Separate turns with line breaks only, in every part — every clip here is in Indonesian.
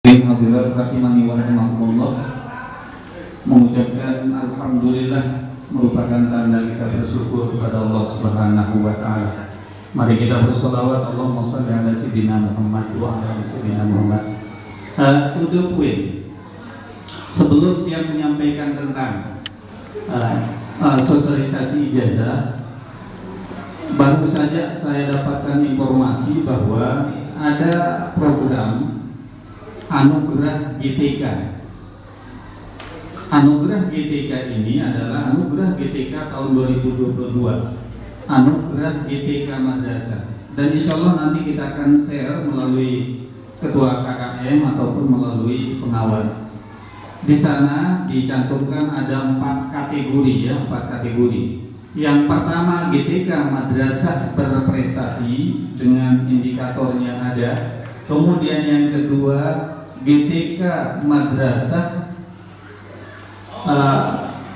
Hadirat rahimani wa rahimakumullah, mengucapkan alhamdulillah merupakan tanda kita bersyukur kepada Allah Subhanahu wa taala. Mari kita bersolawat, Allahumma shalli ala sayyidina Muhammad wa ala ali sayyidina Muhammad. To the point, sebelum dia menyampaikan tentang sosialisasi ijazah, baru saja saya dapatkan informasi bahwa ada program Anugerah GTK. Anugerah GTK ini adalah Anugerah GTK tahun 2022, Anugerah GTK Madrasah. Dan insya Allah nanti kita akan share melalui Ketua KKM ataupun melalui pengawas. Di sana dicantumkan ada 4 kategori ya, 4 kategori. Yang pertama GTK Madrasah berprestasi dengan indikatornya ada. Kemudian yang kedua GTK Madrasah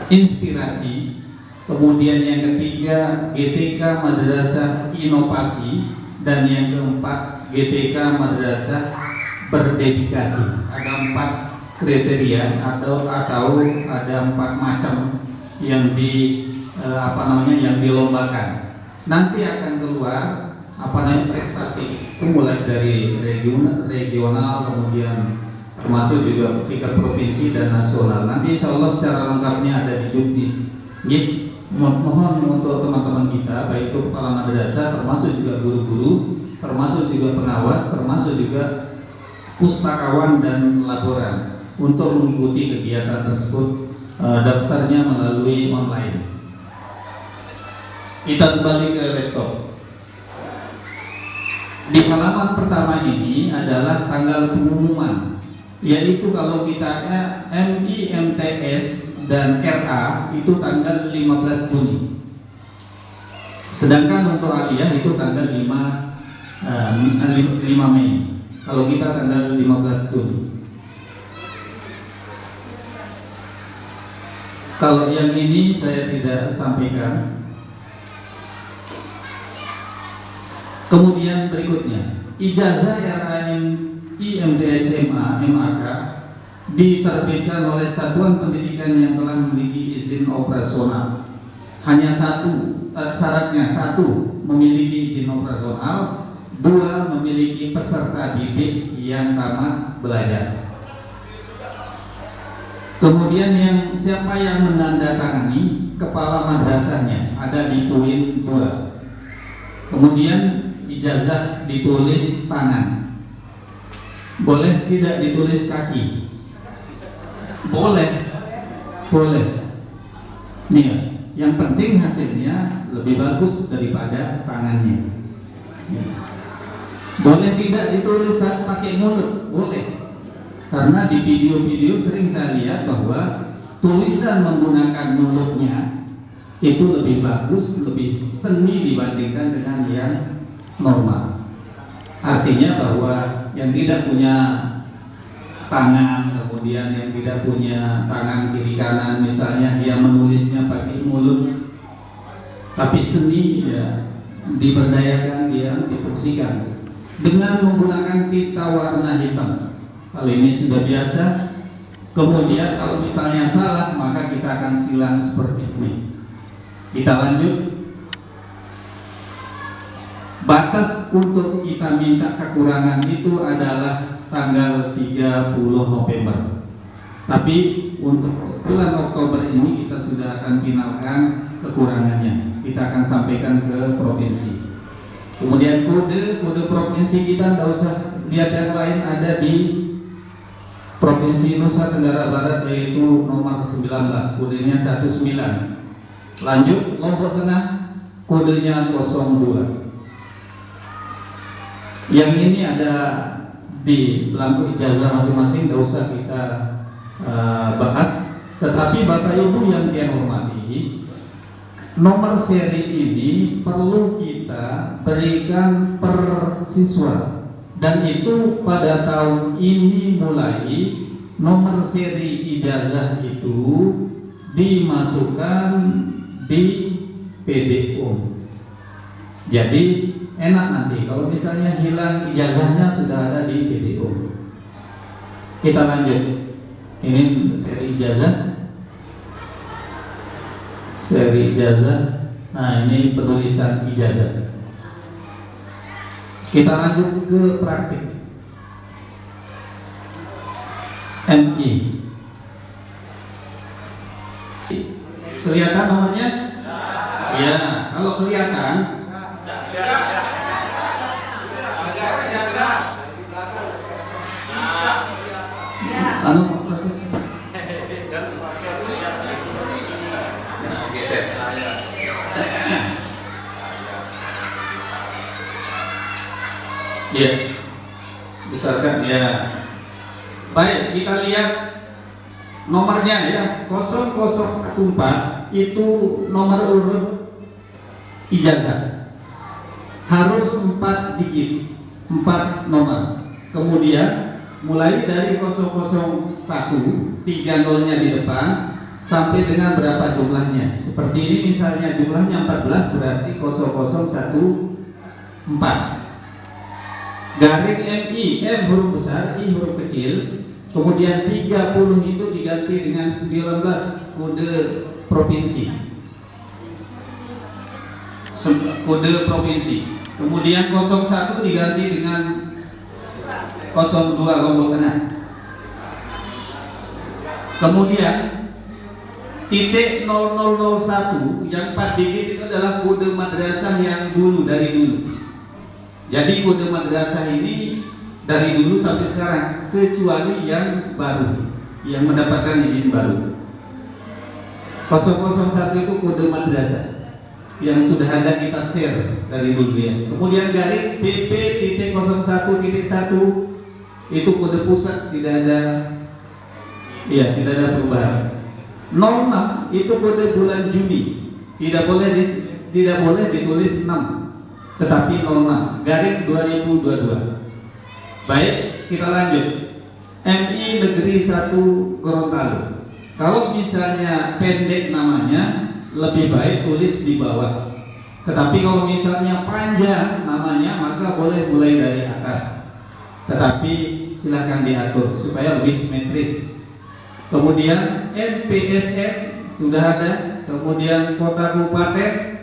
inspirasi. Kemudian yang ketiga GTK Madrasah inovasi. Dan yang keempat GTK Madrasah berdedikasi. Ada 4 kriteria atau ada 4 macam yang yang dilombakan. Nanti akan keluar prestasi itu mulai dari regional, kemudian termasuk juga tingkat provinsi dan nasional. Nanti insya Allah secara lengkapnya ada di Juknis. Mohon untuk teman-teman kita, baik itu kepala madrasah, termasuk juga guru-guru, termasuk juga pengawas, termasuk juga pustakawan dan laboran, untuk mengikuti kegiatan tersebut. Daftarnya melalui online. Kita kembali ke laptop. Di halaman pertama ini adalah tanggal pengumuman, yaitu kalau kita MI, MTS dan RA itu tanggal 15 Juni. Sedangkan untuk aliyah itu tanggal 5 Mei. Kalau kita tanggal 15 Juni. Kalau yang ini saya tidak sampaikan. Kemudian berikutnya, ijazah RAM IMTS MA MAK diterbitkan oleh satuan pendidikan yang telah memiliki izin operasional. Hanya syaratnya satu, memiliki izin operasional, 2, memiliki peserta didik yang tamat belajar. Kemudian siapa yang menandatangani? Kepala madrasahnya, ada di poin 2. Kemudian ijazah ditulis tangan. Boleh tidak ditulis kaki? Boleh. Nih, yang penting hasilnya lebih bagus daripada tangannya. Boleh tidak ditulis pakai mulut? Boleh. Karena di video-video sering saya lihat bahwa tulisan menggunakan mulutnya itu lebih bagus, lebih seni dibandingkan dengan yang normal. Artinya bahwa yang tidak punya tangan, kemudian yang tidak punya tangan kiri kanan, misalnya dia menulisnya pakai mulut, tapi seni ya diberdayakan, dia difungsikan dengan menggunakan tinta warna hitam. Hal ini sudah biasa. Kemudian kalau misalnya salah, maka kita akan silang seperti ini. Kita lanjut. Batas untuk kita minta kekurangan itu adalah tanggal 30 November. Tapi untuk bulan Oktober ini kita sudah akan finalkan kekurangannya. Kita akan sampaikan ke provinsi. Kemudian kode provinsi kita tidak usah lihat yang lain, ada di Provinsi Nusa Tenggara Barat, yaitu nomor 19, kodenya 19. Lanjut, Lombok Tengah, kodenya 02. Yang ini ada di belangko ijazah masing-masing, tidak usah kita bahas. Tetapi Bapak Ibu yang dia hormati, nomor seri ini perlu kita berikan per siswa. Dan itu pada tahun ini mulai nomor seri ijazah itu dimasukkan di PDO. Jadi enak nanti kalau misalnya hilang ijazahnya sudah ada di PDO. Kita lanjut. Ini seri ijazah. Seri ijazah. Nah, ini penulisan ijazah. Kita lanjut ke praktik. MI. Kelihatan nomornya? Ya, kalau kelihatan. Proses. Ya, besarkan ya. Baik, kita lihat nomornya ya. 0014 itu nomor urut ijazah. Harus 4 digit, 4 nomor. Kemudian mulai dari 001, 3 nolnya di depan sampai dengan berapa jumlahnya. Seperti ini misalnya jumlahnya 14, berarti 0014. Garing MI, M huruf besar, I huruf kecil. Kemudian 30 itu diganti dengan 19, kode provinsi. Kode provinsi. Kemudian 01 diganti dengan 02, Lombok Tengah. Kemudian titik 0001 yang 4 digit itu adalah kode madrasah yang dulu, dari dulu. Jadi kode madrasah ini dari dulu sampai sekarang, kecuali yang baru, yang mendapatkan izin baru. 001 itu kode madrasah yang sudah ada kita share dari dulu ya. Kemudian garing BP.01.1 itu kode pusat, tidak ada, ya, tidak ada perubahan. 06 itu kode bulan Juni, tidak boleh ditulis 6. Tetapi 06 garing 2022. Baik, kita lanjut. MI Negeri 1 Gorontalo. Kalau misalnya pendek namanya, lebih baik tulis di bawah. Tetapi kalau misalnya panjang namanya, maka boleh mulai dari atas. Tetapi silahkan diatur supaya lebih simetris. Kemudian NPSN sudah ada. Kemudian kota kabupaten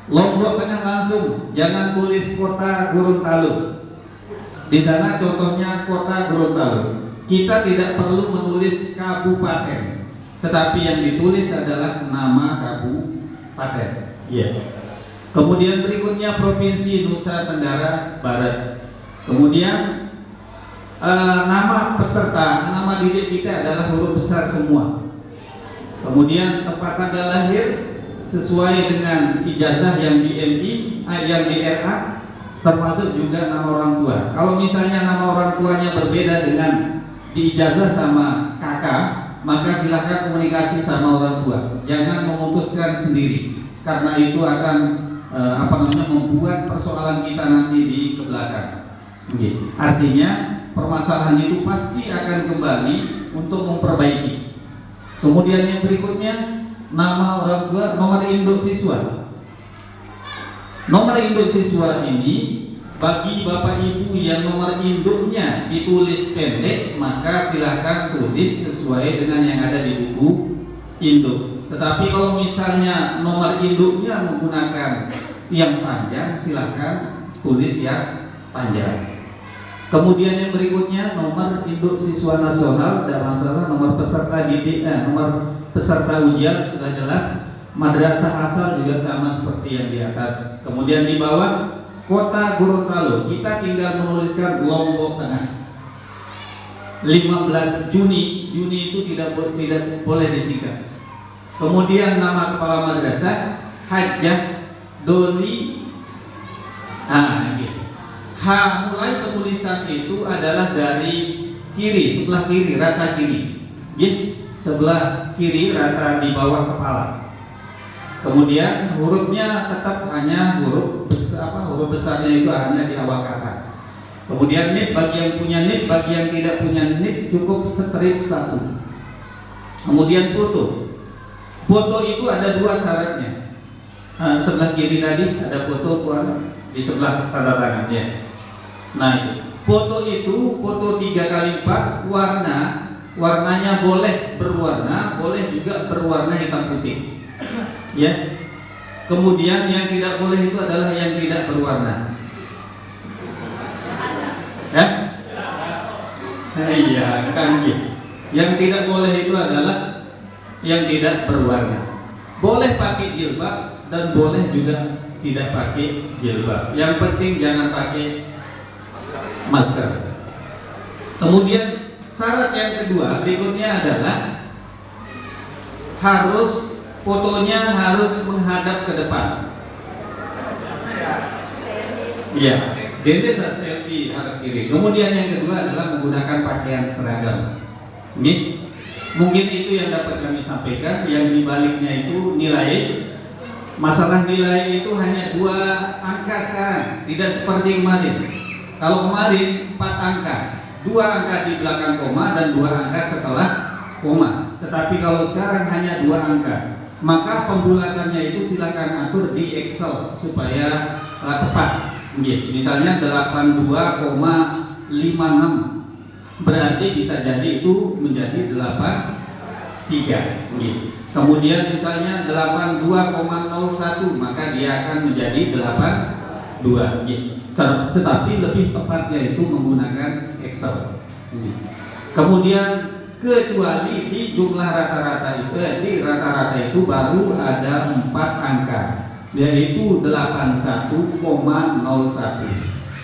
Lombok Tengah langsung, jangan tulis kota Gorontalo. Di sana contohnya kota Gorontalo. Kita tidak perlu menulis kabupaten, tetapi yang ditulis adalah nama kabupaten. Iya. Kemudian berikutnya Provinsi Nusa Tenggara Barat. Kemudian nama peserta, nama didik kita adalah huruf besar semua. Kemudian tempat tanggal lahir sesuai dengan ijazah yang di MI, yang di RA, termasuk juga nama orang tua. Kalau misalnya nama orang tuanya berbeda dengan di ijazah sama kakak, maka silakan komunikasi sama orang tua. Jangan memutuskan sendiri, karena itu akan membuat persoalan kita nanti di belakang. Artinya permasalahan itu pasti akan kembali untuk memperbaiki. Kemudian yang berikutnya, nama orang tua, nomor induk siswa. Nomor induk siswa ini bagi bapak ibu yang nomor induknya ditulis pendek, maka silahkan tulis sesuai dengan yang ada di buku induk. Tetapi kalau misalnya nomor induknya menggunakan yang panjang, silahkan tulis yang panjang. Kemudian yang berikutnya, nomor induk siswa nasional, tidak masalah. Nomor peserta didik, nomor peserta ujian sudah jelas. Madrasah asal juga sama seperti yang di atas. Kemudian di bawah kota Gorontalo, kita tinggal menuliskan Lombok Tengah. 15 Juni, Juni itu tidak boleh disingkat. Kemudian nama kepala madrasah Hajjah Doli. Gitu. Mulai penulisan itu adalah dari kiri, sebelah kiri, rata kiri. Sebelah kiri rata di bawah kepala. Kemudian hurufnya tetap hanya huruf besar, huruf besarnya itu hanya di awal kata. Kemudian nib, bagi yang punya nib, bagi yang tidak punya nib cukup strip 1. Kemudian foto. Foto itu ada 2 syaratnya. Sebelah kiri tadi ada foto, di sebelah tanda tangannya. Nah itu. foto itu foto 3x4 warnanya boleh berwarna, boleh juga berwarna hitam putih. Ya. Kemudian yang tidak boleh itu adalah yang tidak berwarna. Ya? Iya, kan gitu. Yang tidak boleh itu adalah yang tidak berwarna. Boleh pakai jilbab dan boleh juga tidak pakai jilbab. Yang penting jangan pakai masker. Kemudian syarat yang kedua berikutnya adalah fotonya harus menghadap ke depan. Iya, identitas selfie arah kiri. Kemudian yang kedua adalah menggunakan pakaian seragam. Ini mungkin itu yang dapat kami sampaikan. Yang dibaliknya itu nilai. Masalah nilai itu hanya 2 angka sekarang, tidak seperti kemarin. Kalau kemarin 4 angka, 2 angka di belakang koma dan 2 angka setelah koma. Tetapi kalau sekarang hanya 2 angka, maka pembulatannya itu silakan atur di Excel supaya tepat. Misalnya 82,56 berarti bisa jadi itu menjadi 83. Kemudian misalnya 82,01 maka dia akan menjadi 82. Tetapi lebih tepatnya itu menggunakan Excel. Kemudian kecuali di jumlah rata-rata itu, di rata-rata itu baru ada 4 angka, yaitu 81,01.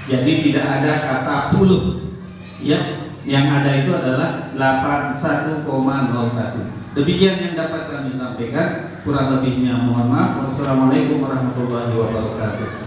Jadi tidak ada kata puluh, ya. Yang ada itu adalah 81,01. Demikian yang dapat kami sampaikan. Kurang lebihnya mohon maaf. Wassalamualaikum warahmatullahi wabarakatuh.